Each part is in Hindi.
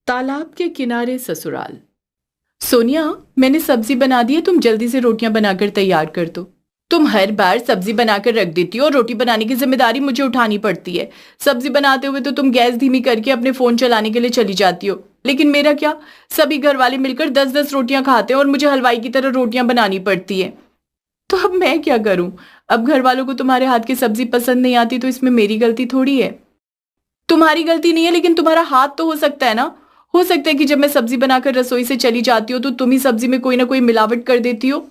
तालाब के किनारे ससुराल। सोनिया, मैंने सब्जी बना दी है, तुम जल्दी से रोटियां बनाकर तैयार कर दो। तुम हर बार सब्जी बनाकर रख देती हो और रोटी बनाने की जिम्मेदारी मुझे उठानी पड़ती है। सब्जी बनाते हुए तो तुम गैस धीमी करके अपने फोन चलाने के लिए चली जाती हो, लेकिन मेरा क्या? सभी घर वाले मिलकर 10-10 रोटियां खाते हैं और मुझे हलवाई की तरह रोटियां बनानी पड़ती है। तो अब मैं क्या करूं? अब घर वालों को तुम्हारे हाथ की सब्जी पसंद नहीं आती तो इसमें मेरी गलती थोड़ी है। तुम्हारी गलती नहीं है, लेकिन तुम्हारा हाथ तो हो सकता है ना। हो सकता है कि जब मैं सब्जी बनाकर रसोई से चली जाती हूँ तो तुम ही सब्जी में कोई ना कोई मिलावट कर देती हो।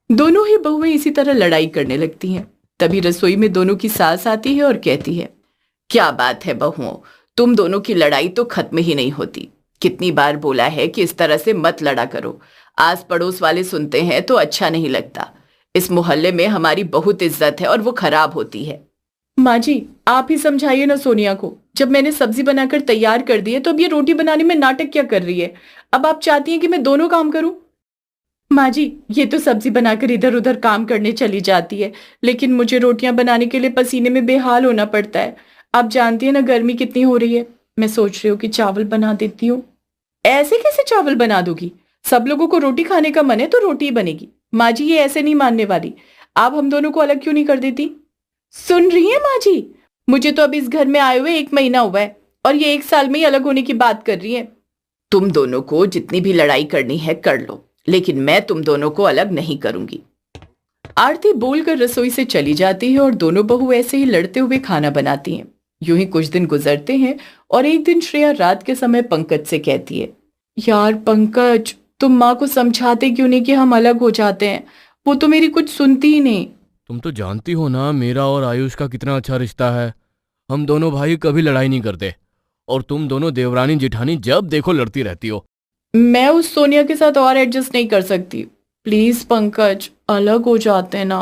दोनों ही बहुएं इसी तरह लड़ाई करने लगती हैं। तभी रसोई में दोनों की सास आती है और कहती है, क्या बात है बहुओं, तुम दोनों की लड़ाई तो खत्म ही नहीं होती। कितनी बार बोला है कि इस तरह से मत लड़ा करो। आस पड़ोस वाले सुनते हैं तो अच्छा नहीं लगता। इस मोहल्ले में हमारी बहुत इज्जत है और वो खराब होती है। माँ जी, आप ही समझाइए ना सोनिया को। जब मैंने सब्जी बनाकर तैयार कर दी है तो अब ये रोटी बनाने में नाटक क्या कर रही है? अब आप चाहती हैं कि मैं दोनों काम करूं? माँ जी, ये तो सब्जी बनाकर इधर उधर काम करने चली जाती है, लेकिन मुझे रोटियां बनाने के लिए पसीने में बेहाल होना पड़ता है। आप जानती है ना गर्मी कितनी हो रही है। मैं सोच रही हूँ कि चावल बना देती हूँ। ऐसे कैसे चावल बना दूंगी? सब लोगों को रोटी खाने का मन है तो रोटी ही बनेगी। माँ जी, ये ऐसे नहीं मानने वाली। आप हम दोनों को अलग क्यों नहीं कर देती? सुन रही है माँ जी? मुझे तो अब इस घर में आए हुए 1 महीना हुआ है और ये 1 साल में ही अलग होने की बात कर रही है। तुम दोनों को जितनी भी लड़ाई करनी है कर लो, लेकिन मैं तुम दोनों को अलग नहीं करूंगी। आरती बोलकर रसोई से चली जाती है और दोनों बहू ऐसे ही लड़ते हुए खाना बनाती हैं। यूं ही कुछ दिन गुजरते हैं और एक दिन श्रेया रात के समय पंकज से कहती है, यार पंकज, तुम माँ को समझाते क्यों नहीं कि हम अलग हो जाते हैं? वो तो मेरी कुछ सुनती ही नहीं। तुम तो जानती हो ना मेरा और आयुष का कितना अच्छा रिश्ता है। हम दोनों भाई कभी लड़ाई नहीं करते और तुम दोनों देवरानी जिठानी जब देखो लड़ती रहती हो। मैं उस सोनिया के साथ और एडजस्ट नहीं कर सकती। प्लीज पंकज, अलग हो जाते हैं ना।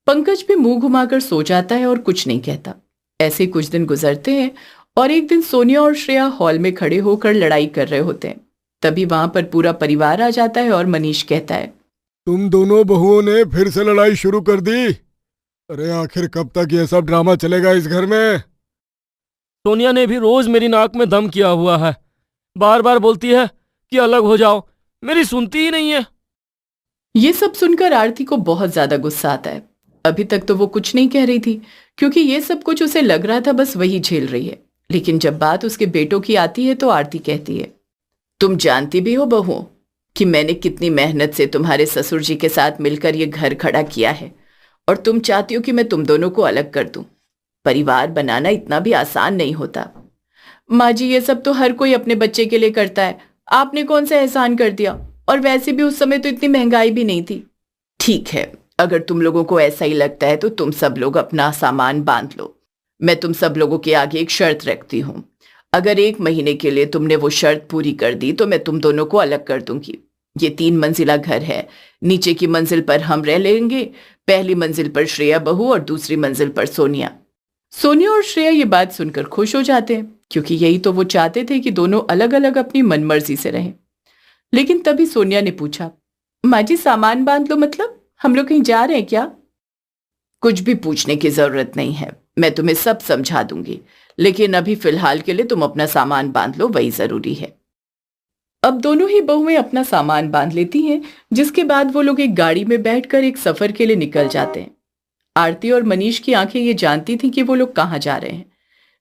पंकज भी मुंह घुमाकर सो जाता है और कुछ नहीं कहता। ऐसे कुछ दिन गुजरते हैं और एक दिन सोनिया और श्रेया हॉल में खड़े होकर लड़ाई कर रहे होते हैं। तभी वहां पर पूरा परिवार आ जाता है और मनीष कहता है, तुम दोनों बहुओं ने फिर से लड़ाई शुरू कर दी। अरे आखिर कब तक ये सब ड्रामा चलेगा इस घर में? सोनिया ने भी रोज मेरी नाक में दम किया हुआ है। बार बार बोलती है कि अलग हो जाओ, मेरी सुनती ही नहीं है। ये सब सुनकर आरती को बहुत ज्यादा गुस्सा आता है। अभी तक तो वो कुछ नहीं कह रही थी, क्योंकि ये सब कुछ उसे लग रहा था बस वही झेल रही है। लेकिन जब बात उसके बेटों की आती है तो आरती कहती है, तुम जानती भी हो बहू कि मैंने कितनी मेहनत से तुम्हारे ससुर जी के साथ मिलकर ये घर खड़ा किया है, और तुम चाहती हो कि मैं तुम दोनों को अलग कर दूं। परिवार बनाना इतना भी आसान नहीं होता। माँ जी, ये सब तो हर कोई अपने बच्चे के लिए करता है। आपने कौन सा एहसान कर दिया? और वैसे भी उस समय तो इतनी महंगाई भी नहीं थी। ठीक है, अगर तुम लोगों को ऐसा ही लगता है तो तुम सब लोग अपना सामान बांध लो। मैं तुम सब लोगों के आगे एक शर्त रखती हूँ। अगर 1 महीने के लिए तुमने वो शर्त पूरी कर दी तो मैं तुम दोनों को अलग कर दूंगी। ये 3 मंजिला घर है। नीचे की मंजिल पर हम रह लेंगे। पहली मंजिल पर श्रेया बहू और दूसरी मंजिल पर सोनिया। सोनिया और श्रेया ये बात सुनकर खुश हो जाते हैं, क्योंकि यही तो वो चाहते थे कि दोनों अलग अलग अपनी मनमर्जी से रहें। लेकिन तभी सोनिया ने पूछा, माँ जी सामान बांध लो मतलब हम लोग कहीं जा रहे हैं क्या? कुछ भी पूछने की जरूरत नहीं है, मैं तुम्हें सब समझा दूंगी, लेकिन अभी फिलहाल के लिए तुम अपना सामान बांध लो, वही जरूरी है। अब दोनों ही बहुएं अपना सामान बांध लेती हैं, जिसके बाद वो लोग एक गाड़ी में बैठकर एक सफर के लिए निकल जाते हैं। आरती और मनीष की आंखें ये जानती थी कि वो लोग कहाँ जा रहे हैं,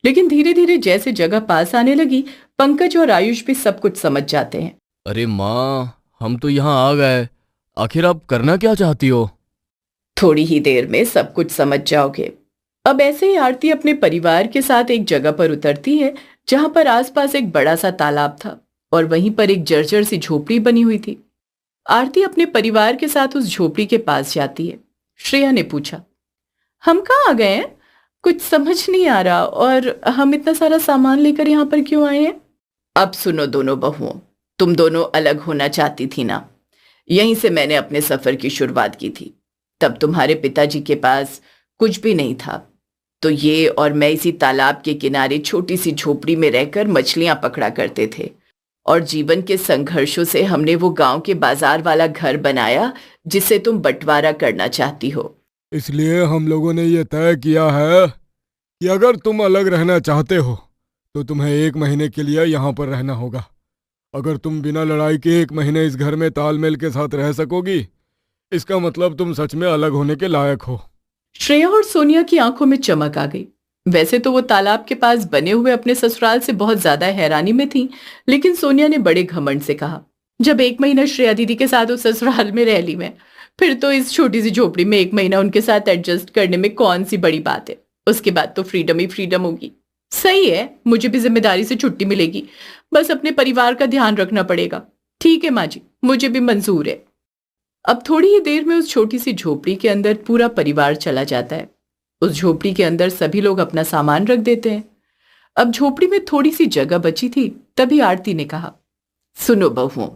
लेकिन धीरे धीरे जैसे जगह पास आने लगी, पंकज और आयुष भी सब कुछ समझ जाते हैं। अरे माँ, हम तो यहाँ आ गए, आखिर आप करना क्या चाहती हो? थोड़ी ही देर में सब कुछ समझ जाओगे। अब ऐसे ही आरती अपने परिवार के साथ एक जगह पर उतरती है जहां पर आसपास एक बड़ा सा तालाब था और वहीं पर एक जर्जर सी झोपड़ी बनी हुई थी। आरती अपने परिवार के साथ उस झोपड़ी के पास जाती है। श्रेया ने पूछा, हम कहाँ आ गए हैं? कुछ समझ नहीं आ रहा, और हम इतना सारा सामान लेकर यहाँ पर क्यों आए हैं? अब सुनो दोनों बहुओं, तुम दोनों अलग होना चाहती थी ना। यहीं से मैंने अपने सफर की शुरुआत की थी। तब तुम्हारे पिताजी के पास कुछ भी नहीं था, तो ये और मैं इसी तालाब के किनारे छोटी सी झोपड़ी में रहकर मछलियां पकड़ा करते थे, और जीवन के संघर्षों से हमने वो गांव के बाजार वाला घर बनाया जिसे तुम बंटवारा करना चाहती हो। इसलिए हम लोगों ने ये तय किया है कि अगर तुम अलग रहना चाहते हो तो तुम्हें 1 महीने के लिए यहाँ पर रहना होगा। अगर तुम बिना लड़ाई के 1 महीने इस घर में तालमेल के साथ रह सकोगी, इसका मतलब तुम सच में अलग होने के लायक हो। श्रेया और सोनिया की आंखों में चमक आ गई। वैसे तो वो तालाब के पास बने हुए अपने ससुराल से बहुत ज्यादा हैरानी में थी, लेकिन सोनिया ने बड़े घमंड से कहा, जब 1 महीना श्रेया दीदी के साथ उस ससुराल में रह ली मैं, फिर तो इस छोटी सी झोपड़ी में 1 महीना उनके साथ एडजस्ट करने में कौन सी बड़ी बात है। उसके बाद तो फ्रीडम ही फ्रीडम होगी। सही है, मुझे भी जिम्मेदारी से छुट्टी मिलेगी, बस अपने परिवार का ध्यान रखना पड़ेगा। ठीक है माँ जी, मुझे भी मंजूर है। अब थोड़ी ही देर में उस छोटी सी झोपड़ी के अंदर पूरा परिवार चला जाता है। उस झोपड़ी के अंदर सभी लोग अपना सामान रख देते हैं। अब झोपड़ी में थोड़ी सी जगह बची थी, तभी आरती ने कहा, सुनो बहुओं,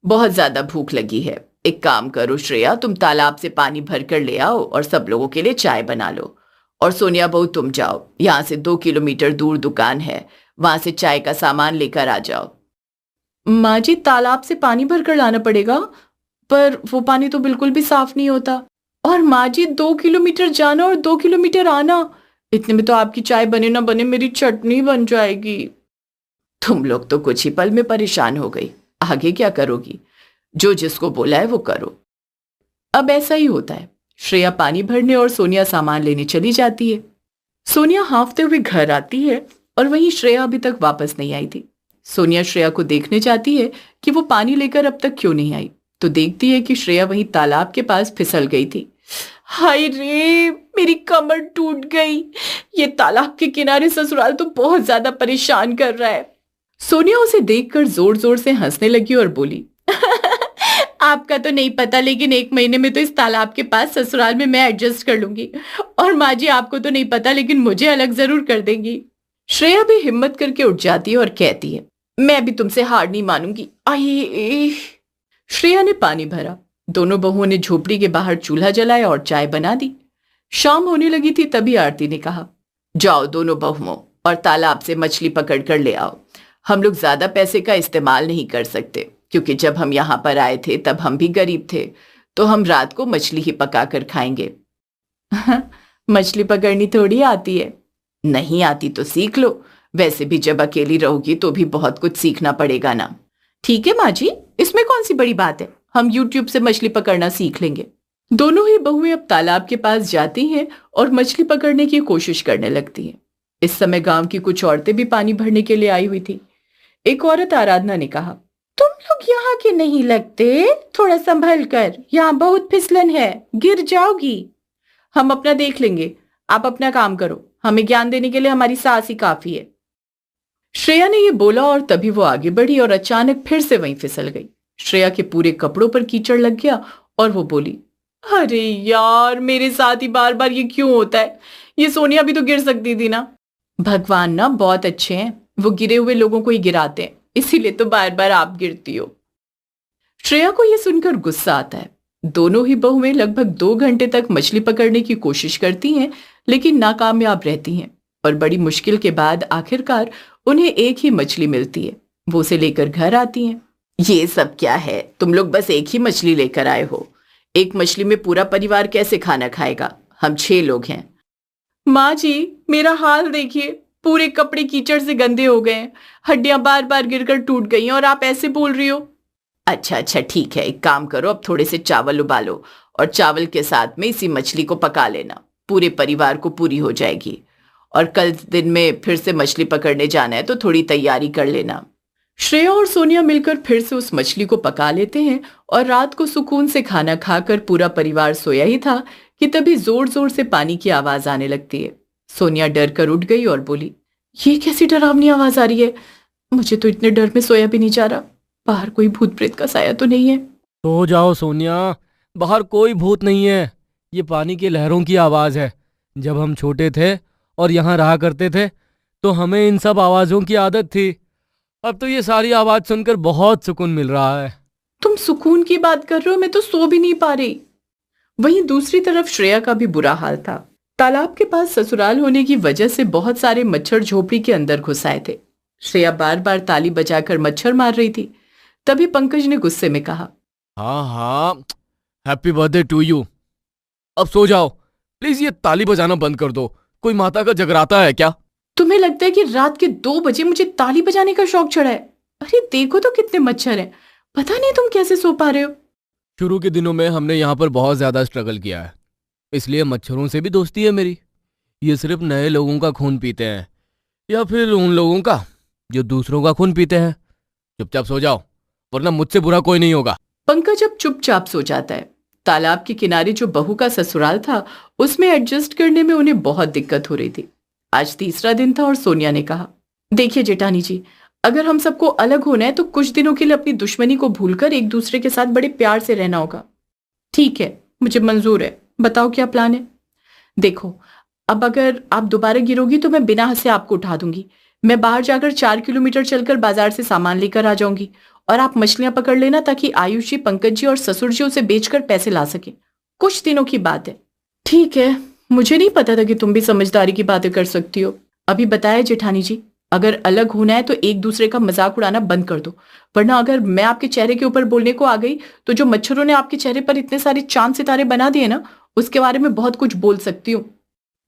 बहुत ज्यादा भूख लगी है। एक काम करो श्रेया, तुम तालाब से पानी भर कर ले आओ और सब लोगों के लिए चाय बना लो। और सोनिया बहू तुम जाओ, यहाँ से 2 किलोमीटर दूर दुकान है, वहां से चाय का सामान लेकर आ जाओ। माँ जी, तालाब से पानी भर कर लाना पड़ेगा, पर वो पानी तो बिल्कुल भी साफ नहीं होता। और माँ जी, 2 किलोमीटर जाना और 2 किलोमीटर आना, इतने में तो आपकी चाय बने ना बने मेरी चटनी बन जाएगी। तुम लोग तो कुछ ही पल में परेशान हो गई, आगे क्या करोगी? जो जिसको बोला है वो करो। अब ऐसा ही होता है। श्रेया पानी भरने और सोनिया सामान लेने चली जाती है। सोनिया हांफते हुए घर आती है और वहीं श्रेया अभी तक वापस नहीं आई थी। सोनिया श्रेया को देखने जाती है कि वो पानी लेकर अब तक क्यों नहीं आई, तो देखती है कि श्रेया वहीं तालाब के पास फिसल गई थी। हाय रे, मेरी कमर टूट गई। ये तालाब के किनारे ससुराल तो बहुत ज्यादा परेशान कर रहा है। सोनिया उसे देखकर जोर जोर से हंसने लगी और बोली, आपका तो नहीं पता, लेकिन 1 महीने में तो इस तालाब के पास ससुराल में मैं एडजस्ट कर लूंगी। और माँ जी, आपको तो नहीं पता, लेकिन मुझे अलग जरूर कर देंगी। श्रेया भी हिम्मत करके उठ जाती है और कहती है, मैं भी तुमसे हार नहीं मानूंगी। आए। श्रेया ने पानी भरा। दोनों बहुओं ने झोपड़ी के बाहर चूल्हा जलाया और चाय बना दी। शाम होने लगी थी, तभी आरती ने कहा, जाओ दोनों बहुओं और तालाब से मछली पकड़ कर ले आओ। हम लोग ज्यादा पैसे का इस्तेमाल नहीं कर सकते, क्योंकि जब हम यहाँ पर आए थे तब हम भी गरीब थे, तो हम रात को मछली ही पका कर खाएंगे। मछली पकड़नी थोड़ी आती है। नहीं आती तो सीख लो, वैसे भी जब अकेली रहोगी तो भी बहुत कुछ सीखना पड़ेगा ना। ठीक है माँ जी, इसमें कौन सी बड़ी बात है, हम YouTube से मछली पकड़ना सीख लेंगे। दोनों ही बहुएं अब तालाब के पास जाती हैं और मछली पकड़ने की कोशिश करने लगती हैं। इस समय गांव की कुछ औरतें भी पानी भरने के लिए आई हुई थी। एक औरत आराधना ने कहा, तुम लोग यहाँ के नहीं लगते, थोड़ा संभल कर, यहाँ बहुत फिसलन है, गिर जाओगी। हम अपना देख लेंगे, आप अपना काम करो, हमें ज्ञान देने के लिए हमारी सास ही काफी है। श्रेया ने यह बोला और तभी वो आगे बढ़ी और अचानक फिर से वहीं फिसल गई। श्रेया के पूरे कपड़ों पर कीचड़ लग गया और वो बोली, अरे यार, मेरे साथ ही बार बार ये क्यों होता है? ये सोनिया भी तो गिर सकती थी ना। भगवान ना बहुत अच्छे हैं, वो गिरे हुए लोगों को ही गिराते हैं, इसीलिए तो बार बार आप गिरती हो। श्रेया को यह सुनकर गुस्सा आता है। दोनों ही बहुएं लगभग 2 घंटे तक मछली पकड़ने की कोशिश करती हैं, लेकिन नाकामयाब रहती हैं और बड़ी मुश्किल के बाद आखिरकार उन्हें एक ही मछली मिलती है। वो उसे लेकर घर आती हैं। ये सब क्या है? तुम लोग बस एक ही मछली लेकर आए हो। एक मछली में पूरा परिवार कैसे खाना खाएगा? हम 6 लोग हैं। माँ जी, मेरा हाल देखिए, पूरे कपड़े कीचड़ से गंदे हो गए हैं, हड्डियां बार बार गिरकर टूट गई हैं और आप ऐसे बोल रही हो। अच्छा ठीक है, एक काम करो, अब थोड़े से चावल उबालो और चावल के साथ में इसी मछली को पका लेना, पूरे परिवार को पूरी हो जाएगी। और कल दिन में फिर से मछली पकड़ने जाना है तो थोड़ी तैयारी कर लेना। श्रेया और सोनिया मिलकर फिर से उस मछली को पका लेते हैं और रात को सुकून से खाना खाकर पूरा परिवार सोया ही था कि तभी जोर जोर से पानी की आवाज आने लगती है। सोनिया डर कर उठ गई और बोली, ये कैसी डरावनी आवाज आ रही है? मुझे तो इतने डर में सोया भी नहीं जा रहा, बाहर कोई भूत प्रेत का साया तो नहीं है? सो जाओ सोनिया, बाहर कोई भूत नहीं है, ये पानी की लहरों की आवाज है। जब हम छोटे थे और यहाँ रहा करते थे तो हमें इन सब आवाजों की आदत थी। अब तो ये सारी आवाज सुनकर बहुत सुकून मिल रहा है। तुम सुकून की बात कर रहे हो, मैं तो सो भी नहीं पा रही। वहीं दूसरी तरफ श्रेया का भी बुरा हाल था। तालाब के पास ससुराल होने की वजह से बहुत सारे मच्छर झोपड़ी के अंदर घुस आए थे। श्रेया बार बार ताली बजाकर मच्छर मार रही थी। तभी पंकज ने गुस्से में कहा, हाँ, हैप्पी बर्थडे टू यू। अब सो जाओ प्लीज, ये ताली बजाना बंद कर दो। कोई माता का जगराता है क्या? तुम्हें लगता है कि रात के 2 बजे मुझे ताली बजाने का शौक चढ़ा है? अरे देखो तो कितने मच्छर हैं, पता नहीं तुम कैसे सो पा रहे हो। शुरू के दिनों में हमने यहाँ पर बहुत ज़्यादा स्ट्रगल किया है, इसलिए मच्छरों से भी दोस्ती है मेरी। ये सिर्फ नए लोगों का खून पीते हैं या फिर उन लोगों का जो दूसरों का खून पीते हैं। चुपचाप सो जाओ, वरना मुझसे बुरा कोई नहीं होगा। पंकज अब चुपचाप सो जाता है। तालाब के किनारे जो बहू का ससुराल था उसमें एडजस्ट करने में उन्हें बहुत दिक्कत हो रही थी। आज तीसरा दिन था और सोनिया ने कहा, देखिए जेठानी जी, अगर हम सबको अलग होना है तो कुछ दिनों के लिए अपनी दुश्मनी को भूलकर एक दूसरे के साथ बड़े प्यार से रहना होगा। ठीक है, मुझे मंजूर है, बताओ क्या प्लान है। देखो, अब अगर आप दोबारा गिरोगी तो मैं बिना हंसे आपको उठा दूंगी। मैं बाहर जाकर 4 किलोमीटर चलकर बाजार से सामान लेकर आ जाऊंगी और आप मछलियां पकड़ लेना ताकि आयुष जी, पंकज जी और ससुर जी उसे बेचकर पैसे ला सके। कुछ दिनों की बात है। ठीक है, मुझे नहीं पता था कि तुम भी समझदारी की बातें कर सकती हो। अभी बताया जेठानी जी, अगर अलग होना है तो एक दूसरे का मजाक उड़ाना बंद कर दो, वरना अगर मैं आपके चेहरे के ऊपर बोलने को आ गई तो जो मच्छरों ने आपके चेहरे पर इतने सारे चांद सितारे बना दिए ना, उसके बारे में बहुत कुछ बोल सकती हूँ।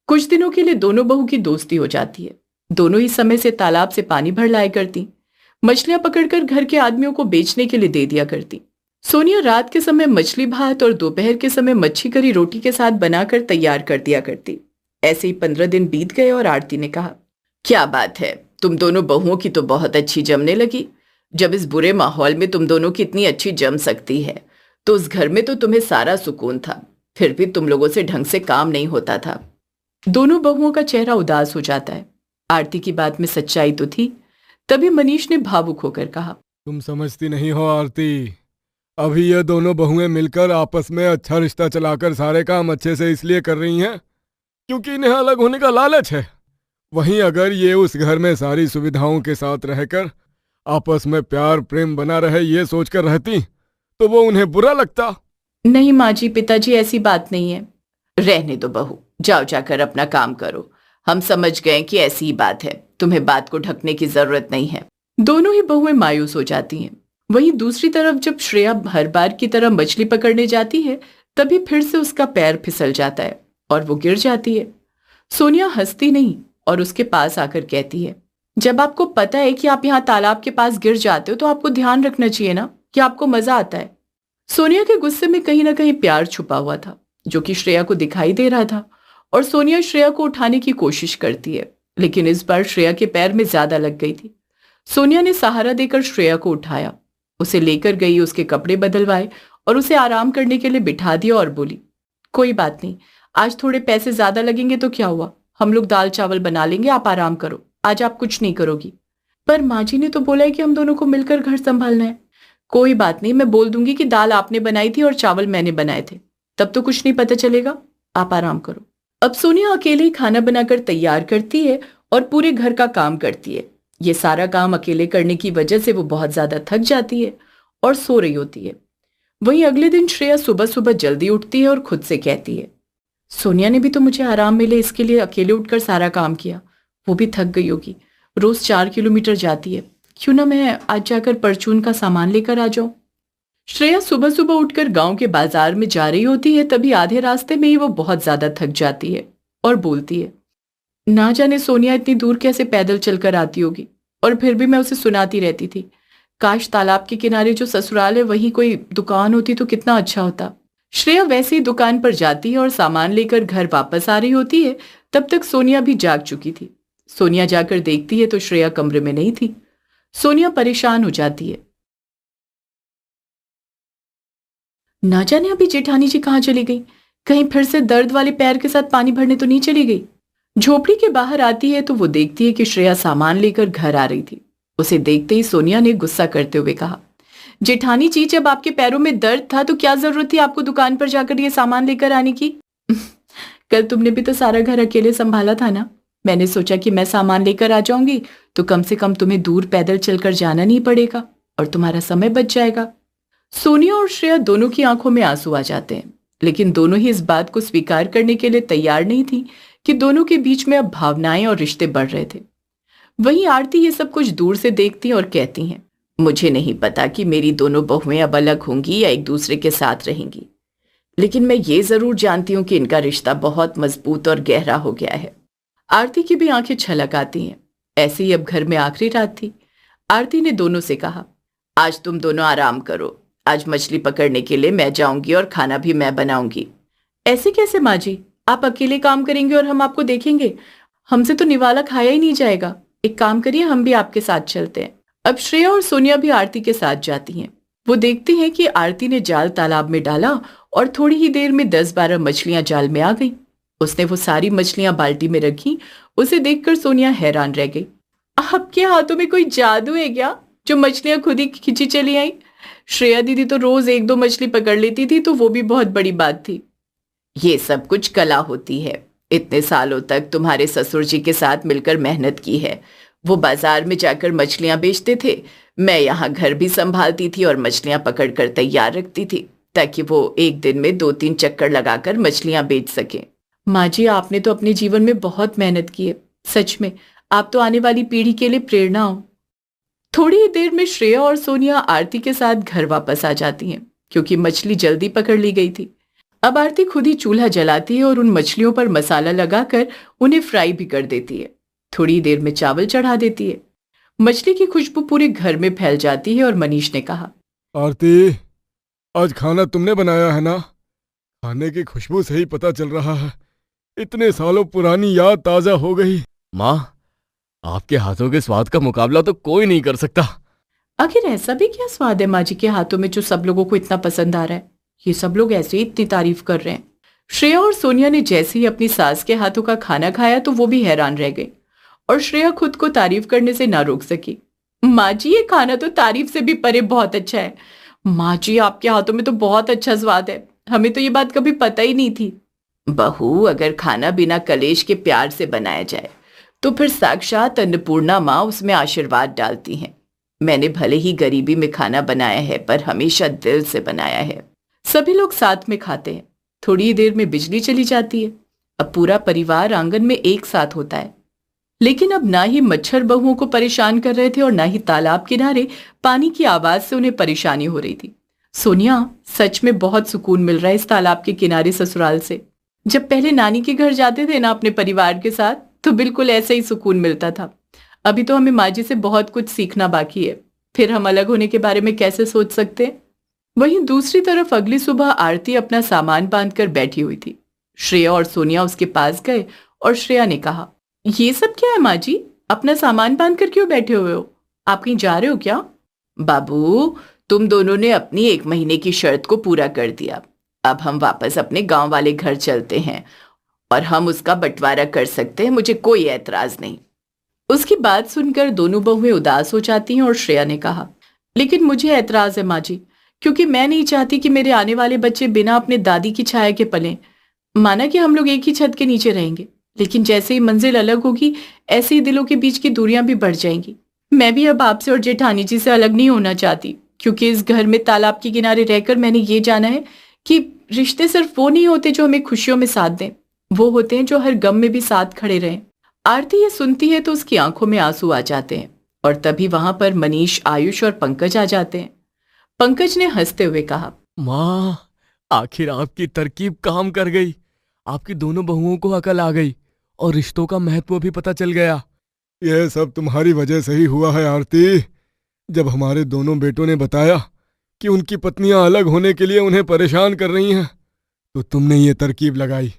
कुछ दिनों के लिए दोनों बहू की दोस्ती हो जाती है। दोनों ही समय से तालाब से पानी भर लाया करती, मछलियां पकड़कर घर के आदमियों को बेचने के लिए दे दिया करती। सोनिया रात के समय मछली भात और दोपहर के समय मच्छी करी रोटी के साथ बनाकर तैयार कर दिया करती। ऐसे ही 15 दिन बीत गए और आरती ने कहा, क्या बात है, तुम दोनों बहुओं की तो बहुत अच्छी जमने लगी। जब इस बुरे माहौल में तुम दोनों की इतनी अच्छी जम सकती है तो उस घर में तो तुम्हें सारा सुकून था, फिर भी तुम लोगों से ढंग से काम नहीं होता था। दोनों बहुओं का चेहरा उदास हो जाता है। आरती की बात में सच्चाई तो थी। तभी मनीष ने भावुक होकर कहा, तुम समझती नहीं हो आरती, अभी ये दोनों बहुएं मिलकर आपस में अच्छा रिश्ता चलाकर सारे काम अच्छे से इसलिए कर रही हैं क्योंकि इन्हें अलग होने का लालच है। वहीं अगर ये उस घर में सारी सुविधाओं के साथ रहकर आपस में प्यार प्रेम बना रहे ये सोचकर रहती तो वो उन्हें बुरा लगता। नहीं माँ जी, पिताजी, ऐसी बात नहीं है। रहने दो बहू, जाओ जाकर अपना काम करो। हम समझ गए कि ऐसी ही बात है, तुम्हें बात को ढकने की जरूरत नहीं है। दोनों ही बहुएं मायूस हो जाती हैं। वहीं दूसरी तरफ जब श्रेया हर बार की तरह मछली पकड़ने जाती है तभी फिर से उसका पैर फिसल जाता है और वो गिर जाती है। सोनिया हंसती नहीं और उसके पास आकर कहती है, जब आपको पता है कि आप यहाँ तालाब के पास गिर जाते हो तो आपको ध्यान रखना चाहिए ना कि आपको मजा आता है। सोनिया के गुस्से में कहीं ना कहीं प्यार छुपा हुआ था जो कि श्रेया को दिखाई दे रहा था और सोनिया श्रेया को उठाने की कोशिश करती है, लेकिन इस बार श्रेया के पैर में ज्यादा लग गई थी। सोनिया ने सहारा देकर श्रेया को उठाया, उसे लेकर गई, उसके कपड़े बदलवाए और उसे आराम करने के लिए बिठा दिया और बोली, कोई बात नहीं, आज थोड़े पैसे ज्यादा लगेंगे तो क्या हुआ, हम लोग दाल चावल बना लेंगे, आप आराम करो, आज आप कुछ नहीं करोगी। पर माँ जी ने तो बोला है कि हम दोनों को मिलकर घर संभालना है। कोई बात नहीं, मैं बोल दूंगी कि दाल आपने बनाई थी और चावल मैंने बनाए थे, तब तो कुछ नहीं पता चलेगा, आप आराम करो। अब सोनिया अकेले ही खाना बनाकर तैयार करती है और पूरे घर का काम करती है। ये सारा काम अकेले करने की वजह से वो बहुत ज्यादा थक जाती है और सो रही होती है। वहीं अगले दिन श्रेया सुबह सुबह जल्दी उठती है और खुद से कहती है, सोनिया ने भी तो मुझे आराम मिले इसके लिए अकेले उठकर सारा काम किया, वो भी थक गई होगी, रोज 4 किलोमीटर जाती है, क्यों ना मैं आज जाकर परचून का सामान लेकर आ जाऊं। श्रेया सुबह सुबह उठकर गांव के बाजार में जा रही होती है, तभी आधे रास्ते में ही वो बहुत ज्यादा थक जाती है और बोलती है, ना जाने सोनिया इतनी दूर कैसे पैदल चलकर आती होगी, और फिर भी मैं उसे सुनाती रहती थी, काश तालाब के किनारे जो ससुराल है वहीं कोई दुकान होती तो कितना अच्छा होता। श्रेया वैसे ही दुकान पर जाती है और सामान लेकर घर वापस आ रही होती है, तब तक सोनिया भी जाग चुकी थी। सोनिया जाकर देखती है तो श्रेया कमरे में नहीं थी। सोनिया परेशान हो जाती है, ना जाने अभी जेठानी जी कहाँ चली गई, कहीं फिर से दर्द वाले पैर के साथ पानी भरने तो नहीं चली गई। झोपड़ी के बाहर आती है तो वो देखती है कि श्रेया सामान लेकर घर आ रही थी। उसे देखते ही सोनिया ने गुस्सा करते हुए कहा, जेठानी जी, जब आपके पैरों में दर्द था तो क्या जरूरत थी आपको दुकान पर जाकर ये सामान लेकर आने की। कल तुमने भी तो सारा घर अकेले संभाला था ना, मैंने सोचा कि मैं सामान लेकर आ जाऊंगी तो कम से कम तुम्हें दूर पैदल चलकर जाना नहीं पड़ेगा और तुम्हारा समय बच जाएगा। सोनिया और श्रेया दोनों की आंखों में आंसू आ जाते हैं, लेकिन दोनों ही इस बात को स्वीकार करने के लिए तैयार नहीं थी कि दोनों के बीच में अब भावनाएं और रिश्ते बढ़ रहे थे। वहीं आरती ये सब कुछ दूर से देखती और कहती हैं, मुझे नहीं पता कि मेरी दोनों बहुएं अब अलग होंगी या एक दूसरे के साथ रहेंगी, लेकिन मैं ये जरूर जानती हूं कि इनका रिश्ता बहुत मजबूत और गहरा हो गया है। आरती की भी आंखें छलक आती हैं। ऐसे ही अब घर में आखिरी रात थी। आरती ने दोनों से कहा, आज तुम दोनों आराम करो। आज मछली पकड़ने के लिए मैं जाऊंगी और खाना भी मैं बनाऊंगी। ऐसे कैसे माँ जी? आप अकेले काम करेंगे और हम आपको देखेंगे? हमसे तो निवाला खाया ही नहीं जाएगा। एक काम करिए, हम भी आपके साथ चलते हैं। अब श्रेया और सोनिया भी आरती के साथ जाती हैं। वो देखती हैं कि आरती ने जाल तालाब में डाला और थोड़ी ही देर में 10-12 मछलियां जाल में आ गई। उसने वो सारी मछलियां बाल्टी में रखी। उसे देखकर सोनिया हैरान रह गई। आपके हाथों में कोई जादू है क्या, जो मछलियां खुद ही खिंची चली आई? श्रेया दीदी तो रोज 1-2 मछली पकड़ लेती थी, तो वो भी बहुत बड़ी बात थी। ये सब कुछ कला होती है। इतने सालों तक तुम्हारे ससुर जी के साथ मिलकर मेहनत की है। वो बाजार में जाकर मछलियां बेचते थे, मैं यहाँ घर भी संभालती थी और मछलियां पकड़कर तैयार रखती थी, ताकि वो एक दिन में 2-3 चक्कर लगाकर मछलियां बेच सकें। माँ जी, आपने तो अपने जीवन में बहुत मेहनत की है। सच में आप तो आने वाली पीढ़ी के लिए प्रेरणा हो। थोड़ी ही देर में श्रेया और सोनिया आरती के साथ घर वापस आ जाती हैं, क्योंकि मछली जल्दी पकड़ ली गई थी। अब आरती खुद ही चूल्हा जलाती है और उन मछलियों पर मसाला लगाकर उन्हें फ्राई भी कर देती है। थोड़ी देर में चावल चढ़ा देती है। मछली की खुशबू पूरे घर में फैल जाती है और मनीष ने कहा, आरती, आज खाना तुमने बनाया है ना? खाने की खुशबू से ही पता चल रहा है इतने सालों पुरानी याद ताजा हो गई। माँ, आपके हाथों के स्वाद का मुकाबला तो कोई नहीं कर सकता। आखिर ऐसा भी क्या स्वाद है माँ जी के हाथों में जो सब लोगों को इतना पसंद आ रहा है? ये सब लोग ऐसे ही इतनी तारीफ कर रहे हैं। श्रेया और सोनिया ने जैसे ही अपनी सास के हाथों का खाना खाया तो वो भी हैरान रह गई और श्रेया खुद को तारीफ करने से ना रोक सकी। माँ जी, ये खाना तो तारीफ से भी परे बहुत अच्छा है। माँ जी, आपके हाथों में तो बहुत अच्छा स्वाद है। हमें तो ये बात कभी पता ही नहीं थी। बहू, अगर खाना बिना कलेश के प्यार से बनाया जाए तो फिर साक्षात अन्नपूर्णा माँ उसमें आशीर्वाद डालती हैं। मैंने भले ही गरीबी में खाना बनाया है, पर हमेशा दिल से बनाया है। सभी लोग साथ में खाते हैं। थोड़ी ही देर में बिजली चली जाती है। अब पूरा परिवार आंगन में एक साथ होता है। लेकिन अब ना ही मच्छर बहुओं को परेशान कर रहे थे और ना ही तालाब किनारे पानी की आवाज से उन्हें परेशानी हो रही थी। सोनिया, सच में बहुत सुकून मिल रहा है इस तालाब के किनारे ससुराल से। जब पहले नानी के घर जाते थे ना अपने परिवार के साथ, तो बिल्कुल ऐसे ही सुकून मिलता था। अभी तो हमें माँ जी से बहुत कुछ सीखना बाकी है। फिर हम अलग होने के बारे में कैसे सोच सकते हैं? वहीं दूसरी तरफ अगली सुबह आरती अपना सामान बांधकर बैठी हुई थी। श्रेया और सोनिया उसके पास गए और श्रेया ने कहा, ये सब क्या है माँ जी? अपना सामान बांधकर क्यों बैठे हुए हो? आप कहीं जा रहे हो क्या? बाबू, तुम दोनों ने अपनी 1 महीने की शर्त को पूरा कर दिया। अब हम वापस अपने गांव वाले घर चलते हैं और हम उसका बंटवारा कर सकते हैं। मुझे कोई ऐतराज नहीं। उसकी बात सुनकर दोनों बहुएं उदास हो जाती हैं और श्रेया ने कहा, लेकिन मुझे ऐतराज है माँ जी, क्योंकि मैं नहीं चाहती कि मेरे आने वाले बच्चे बिना अपने दादी की छाया के पलें। माना कि हम लोग एक ही छत के नीचे रहेंगे, लेकिन जैसे ही मंजिल अलग होगी, ऐसे ही दिलों के बीच की दूरियां भी बढ़ जाएंगी। मैं भी अब आपसे और जेठानी जी से अलग नहीं होना चाहती, क्योंकि इस घर में तालाब के किनारे रहकर मैंने ये जाना है कि रिश्ते सिर्फ वो नहीं होते जो हमें खुशियों में साथ दें, वो होते हैं जो हर गम में भी साथ खड़े रहें। आरती ये सुनती है तो उसकी आंखों में आंसू आ जाते हैं और तभी वहां पर मनीष, आयुष और पंकज आ जाते हैं। पंकज ने हंसते हुए कहा, माँ, आखिर आपकी तरकीब काम कर गई। आपकी दोनों बहुओं को अकल आ गई और रिश्तों का महत्व भी पता चल गया। यह सब तुम्हारी वजह से ही हुआ है आरती। जब हमारे दोनों बेटों ने बताया कि उनकी पत्नियां अलग होने के लिए उन्हें परेशान कर रही हैं, तो तुमने ये तरकीब लगाई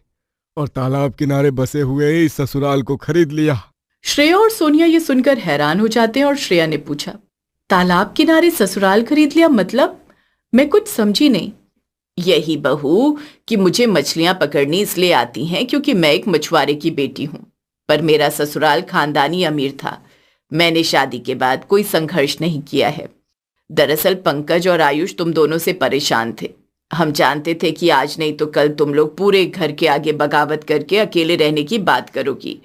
और तालाब किनारे बसे हुए इस ससुराल को खरीद लिया। श्रेया और सोनिया ये सुनकर हैरान हो जाते हैं और श्रेया ने पूछा, तालाब किनारे ससुराल खरीद लिया मतलब? मैं कुछ समझी नहीं। यही बहू कि मुझे मछलियां पकड़नी इसलिए आती हैं क्योंकि मैं एक मछुआरे की बेटी हूं, पर मेरा ससुराल खानदानी अमीर था। मैंने शादी के बाद कोई संघर्ष नहीं किया है। दरअसल पंकज और आयुष तुम दोनों से परेशान थे। हम जानते थे कि आज नहीं तो कल तुम लोग पूरे घर के आगे बगावत करके अकेले रहने की बात करोगी,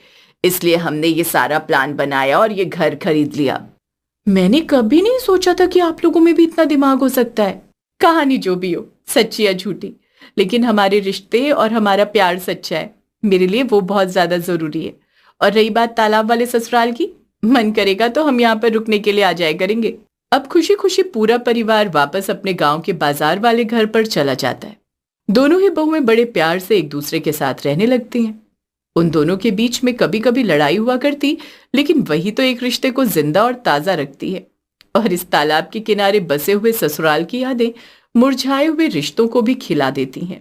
इसलिए हमने ये सारा प्लान बनाया और ये घर खरीद लिया। मैंने कभी नहीं सोचा था कि आप लोगों में भी इतना दिमाग हो सकता है। कहानी जो भी हो, सच्ची या झूठी, लेकिन हमारे रिश्ते और हमारा प्यार सच्चा है। मेरे लिए वो बहुत ज्यादा जरूरी है। और रही बात तालाब वाले ससुराल की, मन करेगा तो हम यहाँ पर रुकने के लिए आ जाया करेंगे। अब खुशी खुशी पूरा परिवार वापस अपने गांव के बाजार वाले घर पर चला जाता है। दोनों ही बहुएं बड़े प्यार से एक दूसरे के साथ रहने लगती हैं। उन दोनों के बीच में कभी कभी लड़ाई हुआ करती, लेकिन वही तो एक रिश्ते को जिंदा और ताजा रखती है। और इस तालाब के किनारे बसे हुए ससुराल की यादें मुरझाए हुए रिश्तों को भी खिला देती हैं।